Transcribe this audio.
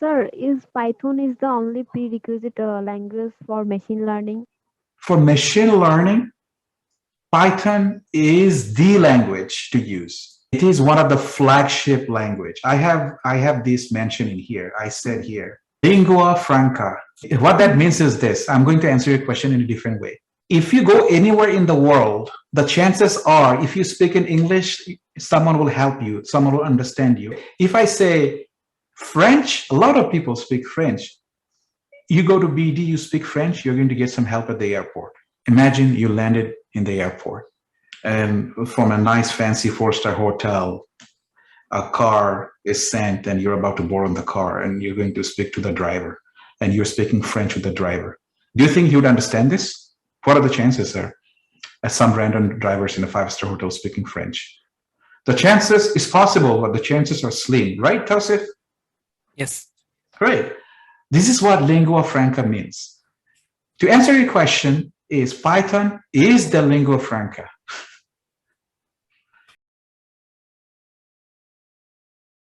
Sir, is Python is the only prerequisite language for machine learning? For machine learning, Python is the language to use. It is one of the flagship language. I have this mentioned in here. I said here, lingua franca. What that means is this. I'm going to answer your question in a different way. If you go anywhere in the world, the chances are if you speak in English, someone will help you, someone will understand you. If I say French, a lot of people speak French. You go to BD, you speak French, you're going to get some help at the airport. Imagine you landed in the airport and from a nice fancy four-star hotel, a car is sent and you're about to board on the car and you're going to speak to the driver and you're speaking French with the driver. Do you think he would understand this? What are the chances, sir? As some random drivers in a five-star hotel speaking French. The chances is possible, but the chances are slim, right, Tausif? Yes. Great. This is what lingua franca means. To answer your question, is Python is the lingua franca.